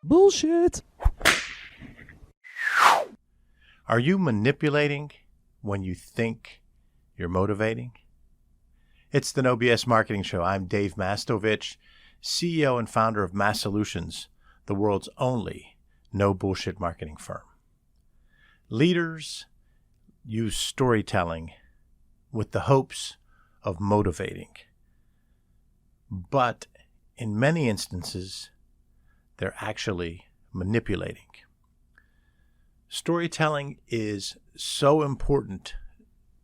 Bullshit. Are you manipulating when you think you're motivating? It's the No BS Marketing Show. I'm Dave Mastovich, CEO and founder of Massolutions, the world's only no bullshit marketing firm. Leaders use storytelling with the hopes of motivating, but in many instances, they're actually manipulating. Storytelling is so important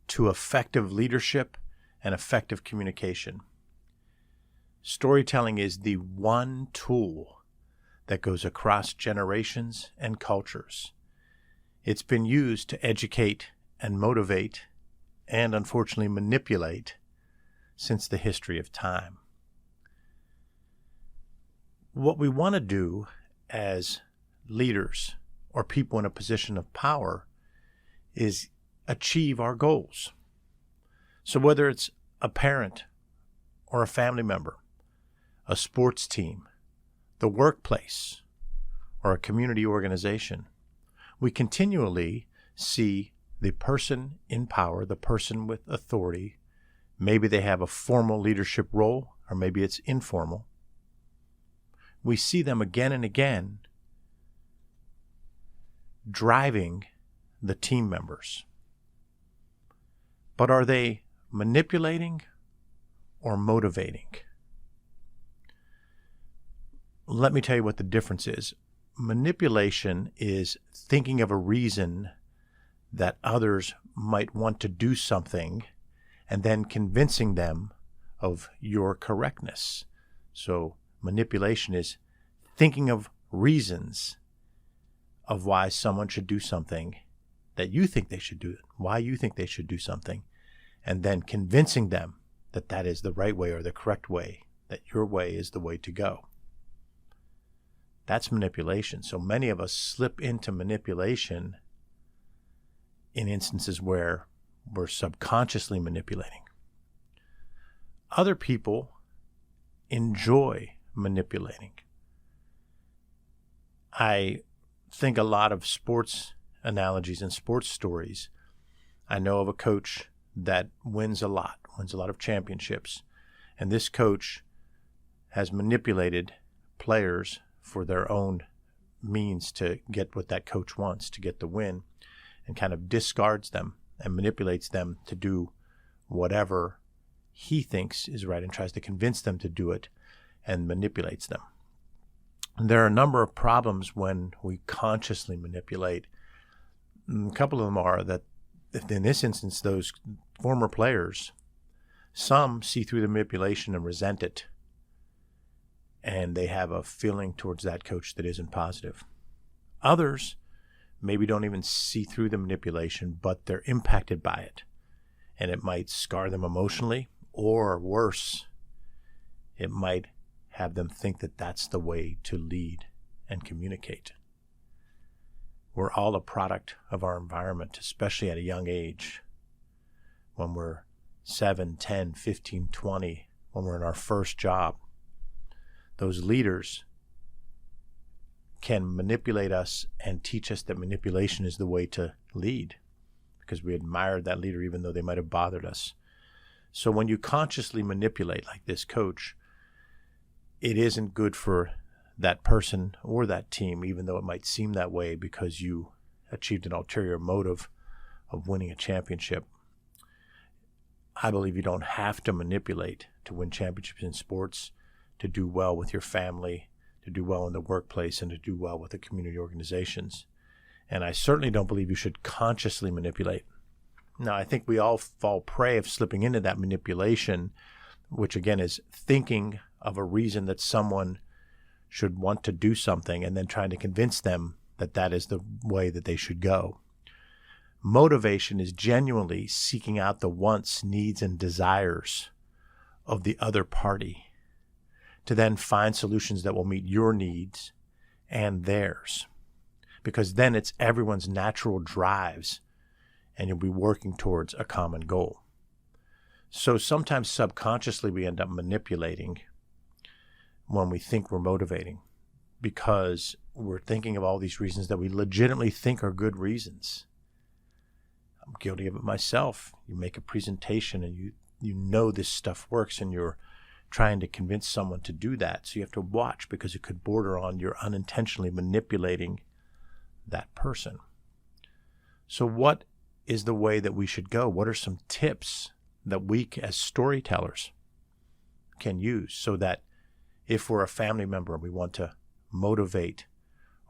to effective leadership and effective communication. Storytelling is the one tool that goes across generations and cultures. It's been used to educate and motivate and, unfortunately, manipulate since the history of time. What we want to do as leaders or people in a position of power is achieve our goals. So whether it's a parent or a family member, a sports team, the workplace, or a community organization, we continually see the person in power, the person with authority. Maybe they have a formal leadership role, or maybe it's informal. We see them again and again driving the team members. But are they manipulating or motivating? Let me tell you what the difference is. Manipulation is thinking of a reason that others might want to do something and then convincing them of your correctness. So manipulation is thinking of reasons of why someone should do something that you think they should do, why you think they should do something, and then convincing them that that is the right way or the correct way, that your way is the way to go. That's manipulation. So many of us slip into manipulation in instances where we're subconsciously manipulating. Other people enjoy manipulating. I think a lot of sports analogies and sports stories. I know of a coach that wins a lot of championships, and this coach has manipulated players for their own means to get what that coach wants, to get the win, and kind of discards them and manipulates them to do whatever he thinks is right and tries to convince them to do it and manipulates them. And there are a number of problems when we consciously manipulate. A couple of them are that in this instance, those former players, some see through the manipulation and resent it, and they have a feeling towards that coach that isn't positive. Others maybe don't even see through the manipulation, but they're impacted by it, and it might scar them emotionally, or worse, it might have them think that that's the way to lead and communicate. We're all a product of our environment, especially at a young age. When we're 7, 10, 15, 20, when we're in our first job, those leaders can manipulate us and teach us that manipulation is the way to lead because we admired that leader even though they might have bothered us. So when you consciously manipulate like this coach, it isn't good for that person or that team, even though it might seem that way because you achieved an ulterior motive of winning a championship. I believe you don't have to manipulate to win championships in sports, to do well with your family, to do well in the workplace, and to do well with the community organizations. And I certainly don't believe you should consciously manipulate. Now, I think we all fall prey of slipping into that manipulation, which again is thinking of a reason that someone should want to do something and then trying to convince them that that is the way that they should go. Motivation is genuinely seeking out the wants, needs, and desires of the other party to then find solutions that will meet your needs and theirs. Because then it's everyone's natural drives and you'll be working towards a common goal. So sometimes subconsciously we end up manipulating when we think we're motivating, because we're thinking of all these reasons that we legitimately think are good reasons. I'm guilty of it myself. You make a presentation and you know this stuff works, and you're trying to convince someone to do that. So you have to watch, because it could border on you're unintentionally manipulating that person. So what is the way that we should go? What are some tips that we as storytellers can use so that if we're a family member and we want to motivate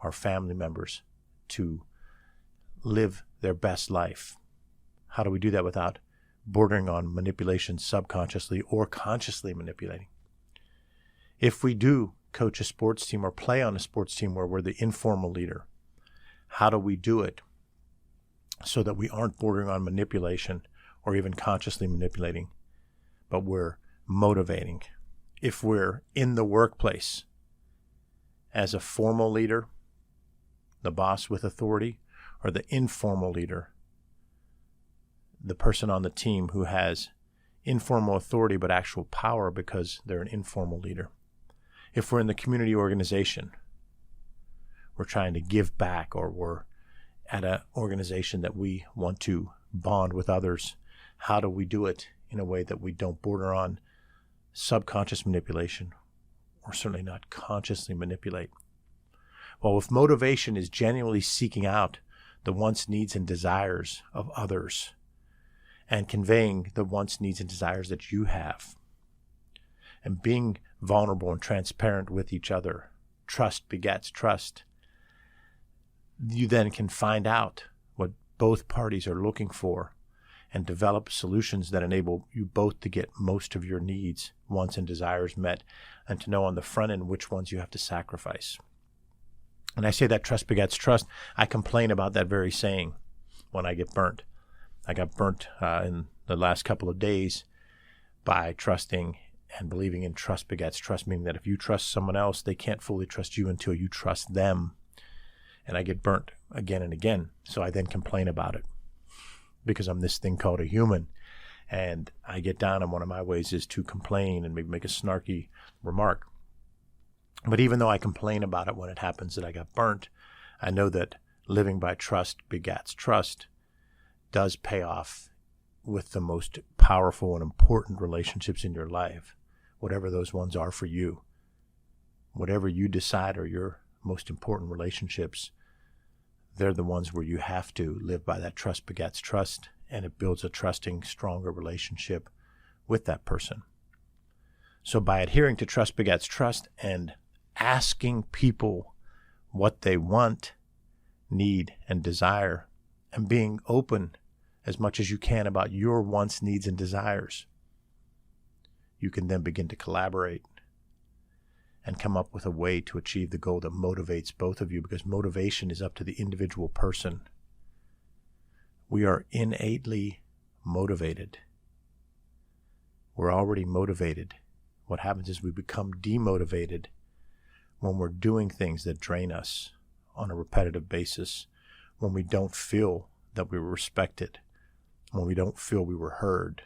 our family members to live their best life, how do we do that without bordering on manipulation subconsciously or consciously manipulating? If we do coach a sports team or play on a sports team where we're the informal leader, how do we do it so that we aren't bordering on manipulation or even consciously manipulating, but we're motivating? If we're in the workplace as a formal leader, the boss with authority, or the informal leader, the person on the team who has informal authority but actual power because they're an informal leader. If we're in the community organization, we're trying to give back, or we're at an organization that we want to bond with others, how do we do it in a way that we don't border on subconscious manipulation, or certainly not consciously manipulate? Well, if motivation is genuinely seeking out the wants, needs, and desires of others, and conveying the wants, needs, and desires that you have, and being vulnerable and transparent with each other, trust begets trust, you then can find out what both parties are looking for and develop solutions that enable you both to get most of your needs, wants, and desires met, and to know on the front end which ones you have to sacrifice. And I say that trust begets trust. I complain about that very saying when I get burnt. I got burnt in the last couple of days by trusting and believing in trust begets trust, meaning that if you trust someone else, they can't fully trust you until you trust them. And I get burnt again and again. So I then complain about it because I'm this thing called a human. And I get down, and one of my ways is to complain and maybe make a snarky remark. But even though I complain about it when it happens that I got burnt, I know that living by trust begets trust does pay off with the most powerful and important relationships in your life, whatever those ones are for you. Whatever you decide are your most important relationships, they're the ones where you have to live by that trust begets trust, and it builds a trusting, stronger relationship with that person. So by adhering to trust begets trust and asking people what they want, need, and desire, and being open as much as you can about your wants, needs, and desires, you can then begin to collaborate and come up with a way to achieve the goal that motivates both of you, because motivation is up to the individual person. We are innately motivated. We're already motivated. What happens is we become demotivated when we're doing things that drain us on a repetitive basis, when we don't feel that we were respected, when we don't feel we were heard,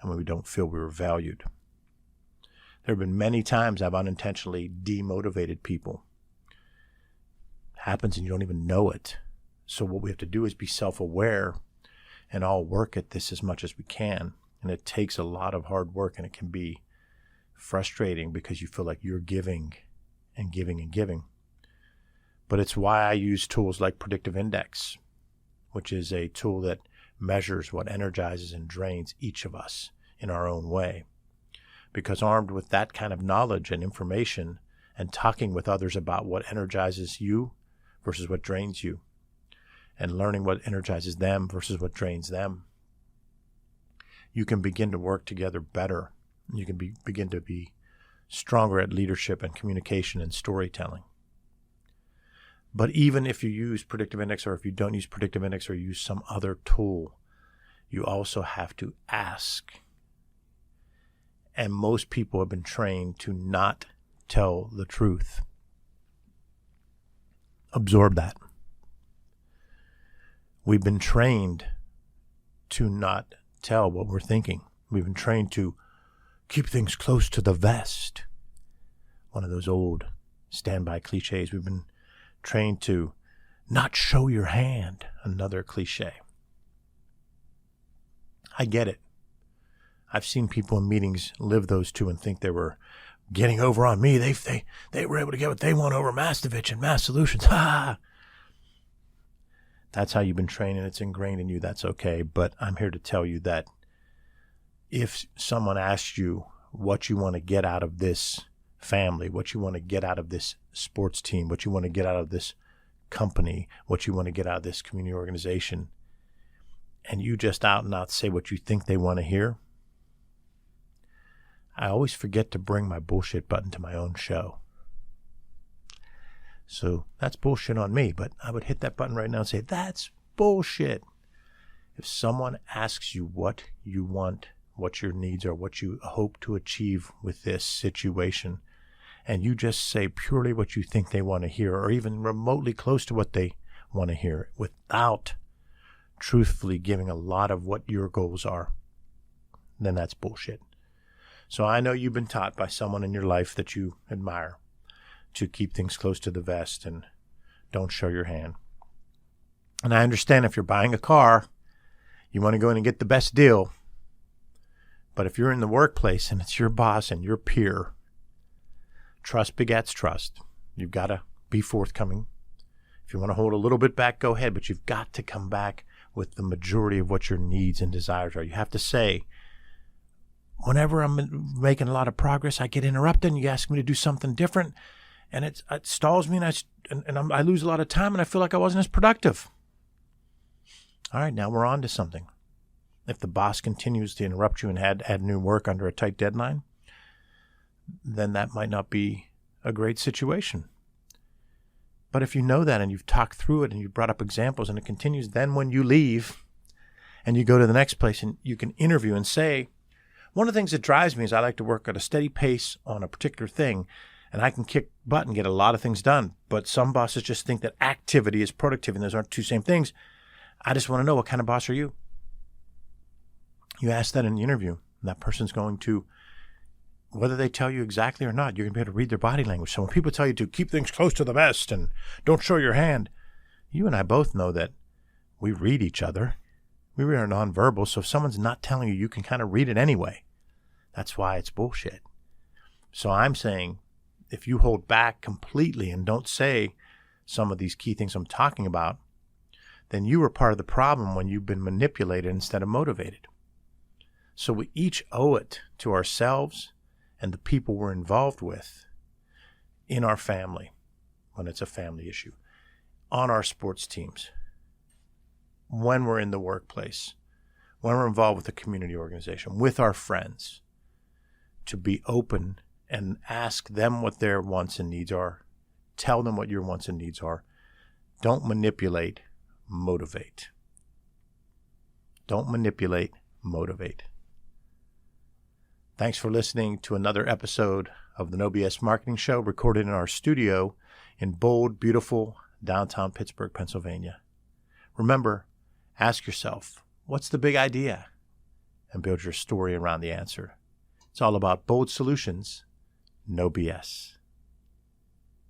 and when we don't feel we were valued. There have been many times I've unintentionally demotivated people. It happens and you don't even know it. So what we have to do is be self-aware and all work at this as much as we can. And it takes a lot of hard work, and it can be frustrating because you feel like you're giving and giving and giving. But it's why I use tools like Predictive Index, which is a tool that measures what energizes and drains each of us in our own way. Because armed with that kind of knowledge and information, and talking with others about what energizes you versus what drains you, and learning what energizes them versus what drains them, you can begin to work together better. You can begin to be stronger at leadership and communication and storytelling. But even if you use Predictive Index, or if you don't use Predictive Index, or use some other tool, you also have to ask. And most people have been trained to not tell the truth. Absorb that. We've been trained to not tell what we're thinking. We've been trained to keep things close to the vest. One of those old standby cliches. We've been trained to not show your hand, another cliche. I get it. I've seen people in meetings live those two and think they were getting over on me. They were able to get what they want over Mastovich and massolutions. Ha! That's how you've been trained and it's ingrained in you. That's okay. But I'm here to tell you that if someone asks you what you want to get out of this family, what you want to get out of this sports team, what you want to get out of this company, what you want to get out of this community organization, and you just out and out say what you think they want to hear, I always forget to bring my bullshit button to my own show. So that's bullshit on me, but I would hit that button right now and say, that's bullshit. If someone asks you what you want, what your needs are, what you hope to achieve with this situation, and you just say purely what you think they want to hear, or even remotely close to what they want to hear, without truthfully giving a lot of what your goals are, then that's bullshit. So I know you've been taught by someone in your life that you admire to keep things close to the vest and don't show your hand. And I understand if you're buying a car, you want to go in and get the best deal. But if you're in the workplace and it's your boss and your peer, trust begets trust. You've got to be forthcoming. If you want to hold a little bit back, go ahead, but you've got to come back with the majority of what your needs and desires are. You have to say, whenever I'm making a lot of progress, I get interrupted and you ask me to do something different, and it stalls me, and I lose a lot of time, and I feel like I wasn't as productive. All right, now we're on to something. If the boss continues to interrupt you and add new work under a tight deadline, then that might not be a great situation. But if you know that and you've talked through it and you've brought up examples and it continues, then when you leave and you go to the next place and you can interview and say, one of the things that drives me is I like to work at a steady pace on a particular thing, and I can kick butt and get a lot of things done. But some bosses just think that activity is productivity, and those aren't two same things. I just want to know, what kind of boss are you? You ask that in the interview, and that person's going to, whether they tell you exactly or not, you're going to be able to read their body language. So when people tell you to keep things close to the vest and don't show your hand, you and I both know that we read each other. We read our nonverbal, so if someone's not telling you, you can kind of read it anyway. That's why it's bullshit. So I'm saying, if you hold back completely and don't say some of these key things I'm talking about, then you were part of the problem when you've been manipulated instead of motivated. So we each owe it to ourselves and the people we're involved with in our family, when it's a family issue, on our sports teams, when we're in the workplace, when we're involved with the community organization, with our friends, to be open and ask them what their wants and needs are. Tell them what your wants and needs are. Don't manipulate, motivate. Don't manipulate, motivate. Thanks for listening to another episode of the No BS Marketing Show, recorded in our studio in bold, beautiful downtown Pittsburgh, Pennsylvania. Remember, ask yourself, what's the big idea? And build your story around the answer. It's all about bold solutions, no BS.